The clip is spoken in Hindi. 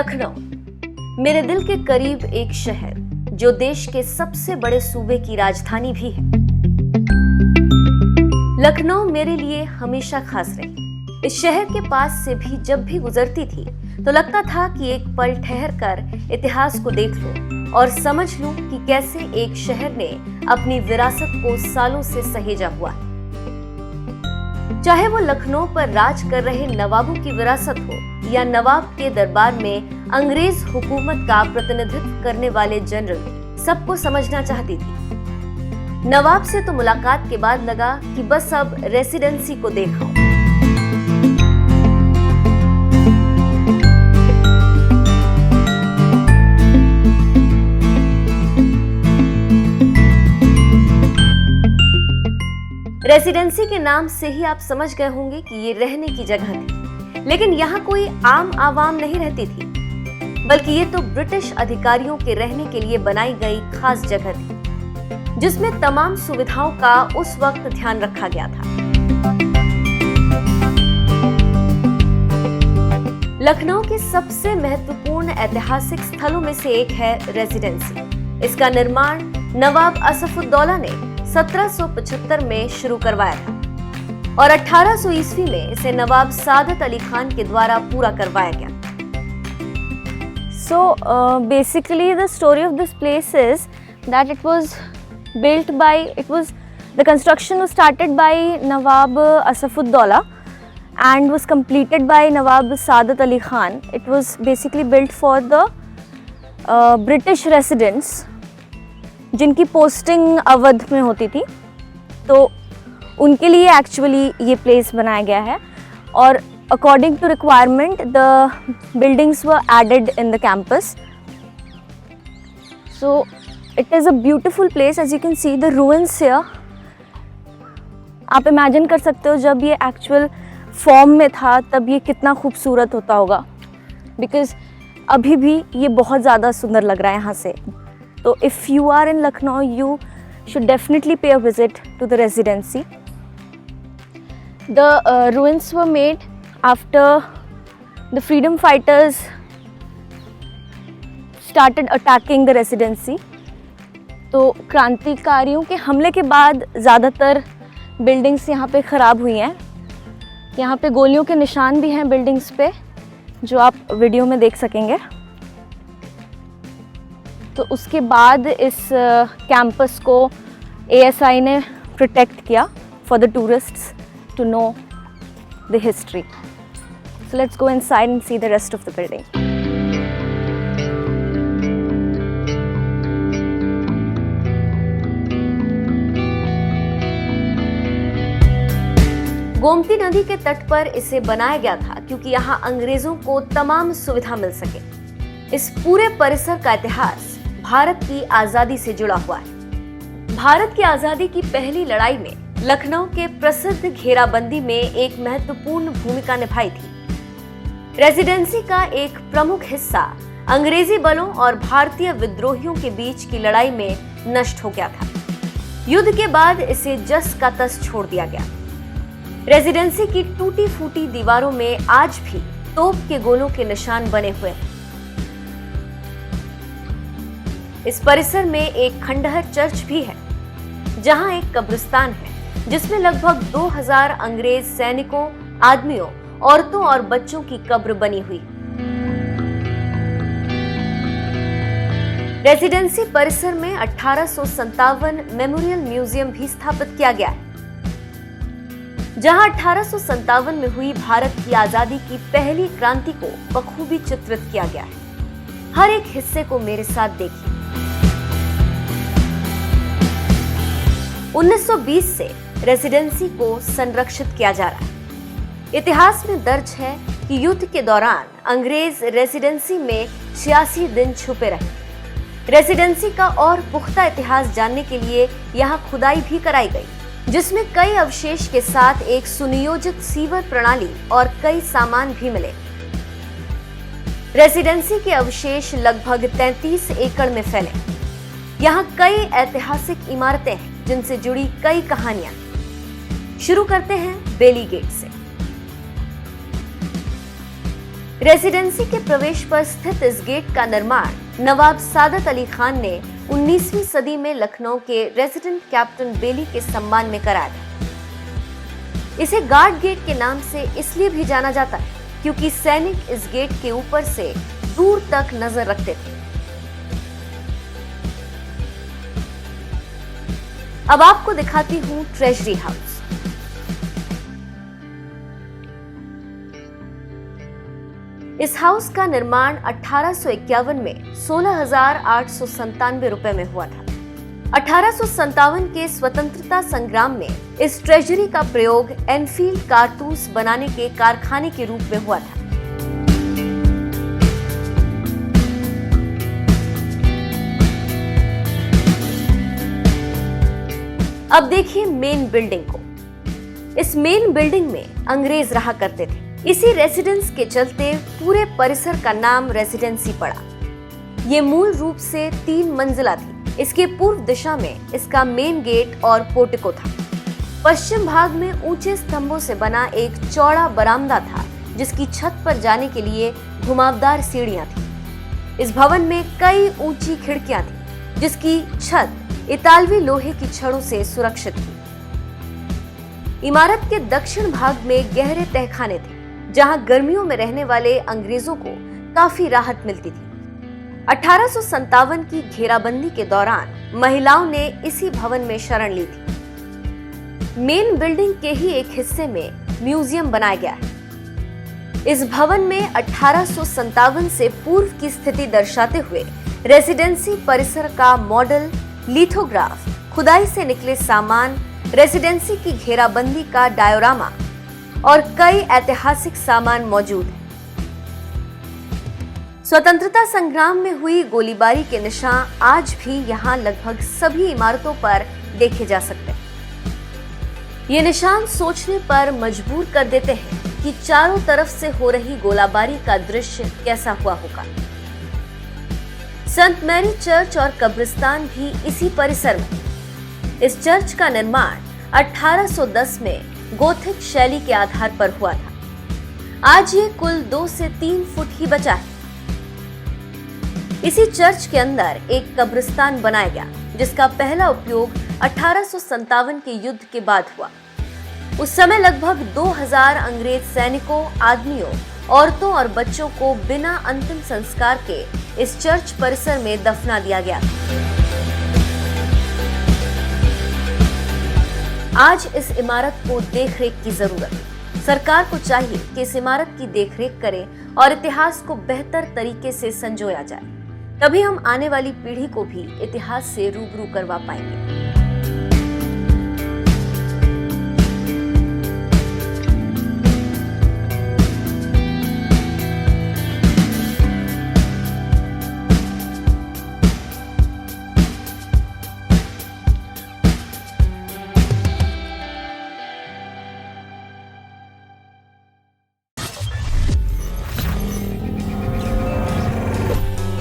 लखनऊ मेरे दिल के करीब एक शहर जो देश के सबसे बड़े सूबे की राजधानी भी है। लखनऊ मेरे लिए हमेशा खास रही। इस शहर के पास से भी जब भी गुजरती थी तो लगता था कि एक पल ठहर कर इतिहास को देख लूं और समझ लूं कि कैसे एक शहर ने अपनी विरासत को सालों से सहेजा हुआ है। चाहे वो लखनऊ पर राज कर रहे नवाबों की विरासत हो या नवाब के दरबार में अंग्रेज हुकूमत का प्रतिनिधित्व करने वाले जनरल, सबको समझना चाहती थी। नवाब से तो मुलाकात के बाद लगा कि बस अब रेसिडेंसी को देखा। रेसिडेंसी के नाम से ही आप समझ गए होंगे कि ये रहने की जगह थी, लेकिन यहाँ कोई आम आवाम नहीं रहती थी, बल्कि ये तो ब्रिटिश अधिकारियों के रहने के लिए बनाई गई खास जगह थी, जिसमें तमाम सुविधाओं का उस वक्त ध्यान रखा गया था। लखनऊ के सबसे महत्वपूर्ण ऐतिहासिक स्थलों में से एक है रेसिडेंसी। इसका निर्माण नवाब असफुद्दौला ने 1775 में शुरू करवाया था और 1800 ईस्वी में इसे नवाब सादत अली खान के द्वारा पूरा करवाया गया। So basically the story of this place is that the construction was started by Nawab Asafuddaula and was completed by Nawab Sadat Ali Khan. It was basically built for the British residents जिनकी पोस्टिंग अवध में होती थी, तो उनके लिए एक्चुअली ये प्लेस बनाया गया है और according to requirement the buildings were added in the campus. So it is a beautiful place. As you can see the ruins here. आप इमेजिन कर सकते हो जब ये एक्चुअल फॉर्म में था तब ये कितना खूबसूरत होता होगा, बिकॉज अभी भी ये बहुत ज़्यादा सुंदर लग रहा है यहाँ से। So if you are in Lucknow, you should definitely pay a visit to the residency. The ruins were made after the freedom fighters started attacking the residency. तो क्रांतिकारियों के हमले के बाद ज़्यादातर बिल्डिंग्स यहाँ पे ख़राब हुई हैं। यहाँ पे गोलियों के निशान भी हैं बिल्डिंग्स पे, जो आप वीडियो में देख सकेंगे। तो उसके बाद इस कैंपस को ASI ने प्रोटेक्ट किया for the tourists to know the history. So let's go inside and see the rest of the building. Gomti नदी के तट पर इसे बनाया गया था क्योंकि यहाँ अंग्रेजों को तमाम सुविधा मिल सके। इस पूरे परिसर का इतिहास भारत की आजादी से जुड़ा हुआ है। भारत की आजादी की पहली लड़ाई में लखनऊ के प्रसिद्ध घेराबंदी में एक महत्वपूर्ण भूमिका निभाई थी। रेसिडेंसी का एक प्रमुख हिस्सा अंग्रेजी बलों और भारतीय विद्रोहियों के बीच की लड़ाई में नष्ट हो गया था। युद्ध के बाद इसे जस का तस छोड़ दिया गया। रेसिडेंसी की टूटी फूटी दीवारों में आज भी तोप के गोलों के निशान बने हुए हैं। इस परिसर में एक खंडहर चर्च भी है, जहां एक कब्रिस्तान है जिसमें लगभग 2000 अंग्रेज सैनिकों, आदमियों, औरतों और बच्चों की कब्र बनी हुई। रेसिडेंसी परिसर में 1857 मेमोरियल म्यूजियम भी स्थापित किया गया है, जहां 1857 में हुई भारत की आजादी की पहली क्रांति को बखूबी चित्रित किया गया है। हर एक हिस्से को मेरे साथ देखिए। 1920 से रेसिडेंसी को संरक्षित किया जा रहा है। इतिहास में दर्ज है कि युद्ध के दौरान अंग्रेज रेसिडेंसी में 86 दिन छुपे रहे। रेसिडेंसी का और पुख्ता इतिहास जानने के लिए यहाँ खुदाई भी कराई गई, जिसमें कई अवशेष के साथ एक सुनियोजित सीवर प्रणाली और कई सामान भी मिले। रेसिडेंसी के अवशेष लगभग 33 एकड़ में फैले। यहाँ कई ऐतिहासिक इमारतें हैं जिनसे जुड़ी कई कहानियां। शुरू करते हैं बेली गेट से। रेसिडेंसी के प्रवेश पर स्थित इस गेट का निर्माण नवाब सादत अली खान ने 19वीं सदी में लखनऊ के रेजिडेंट कैप्टन बेली के सम्मान में कराया था। इसे गार्ड गेट के नाम से इसलिए भी जाना जाता है क्योंकि सैनिक इस गेट के ऊपर से दूर तक नजर रखते थे। अब आपको दिखाती हूं ट्रेजरी हाउस। इस हाउस का निर्माण 1851 में 16,897 रुपए में हुआ था। 1857 के स्वतंत्रता संग्राम में इस ट्रेजरी का प्रयोग एनफील्ड कारतूस बनाने के कारखाने के रूप में हुआ था। अब देखिए मेन बिल्डिंग को। इस मेन बिल्डिंग में अंग्रेज रहा करते थे। इसी रेसिडेंस के चलते पूरे परिसर का नाम रेसिडेंसी पड़ा। ये मूल रूप से 3 मंजिला थी। इसके पूर्व दिशा में इसका मेन गेट और पोर्टिको था। पश्चिम भाग में ऊंचे स्तंभों से बना एक चौड़ा बरामदा था जिसकी छत पर जाने के लिए घुमावदार सीढ़ियां थी। इस भवन में कई ऊंची खिड़कियां थी जिसकी छत इतालवी लोहे की छड़ों से सुरक्षित थी। इमारत के दक्षिण भाग में गहरे तहखाने थे जहां गर्मियों में रहने वाले अंग्रेजों को काफी राहत मिलती थी। 1857 की घेराबंदी के दौरान महिलाओं ने इसी भवन में शरण ली थी। मेन बिल्डिंग के ही एक हिस्से में म्यूजियम बनाया गया है। इस भवन में 1857 से पूर्व की स्थिति दर्शाते हुए रेसिडेंसी परिसर का मॉडल, लिथोग्राफ, खुदाई से निकले सामान, रेसिडेंसी की घेराबंदी का डायोरामा और कई ऐतिहासिक सामान मौजूद हैं। स्वतंत्रता संग्राम में हुई गोलीबारी के निशान आज भी यहाँ लगभग सभी इमारतों पर देखे जा सकते हैं। ये निशान सोचने पर मजबूर कर देते हैं कि चारों तरफ से हो रही गोलाबारी का दृश्य कैसा हुआ होगा। संत मैरी चर्च और कब्रिस्तान भी इसी परिसर में। इस चर्च का निर्माण 1810 में गोथिक शैली के आधार पर हुआ था। आज ये कुल 2 से 3 फुट ही बचा है। इसी चर्च के अंदर एक कब्रिस्तान बनाया गया जिसका पहला उपयोग 1857 के युद्ध के बाद हुआ। उस समय लगभग 2000 अंग्रेज सैनिकों, आदमियों, औरतों और बच्चों को बिना अंतिम संस्कार के इस चर्च परिसर में दफना दिया गया। आज इस इमारत को देखरेख की जरूरत है। सरकार को चाहिए कि इस इमारत की देखरेख करे और इतिहास को बेहतर तरीके से संजोया जाए। तभी हम आने वाली पीढ़ी को भी इतिहास से रूबरू करवा पाएंगे।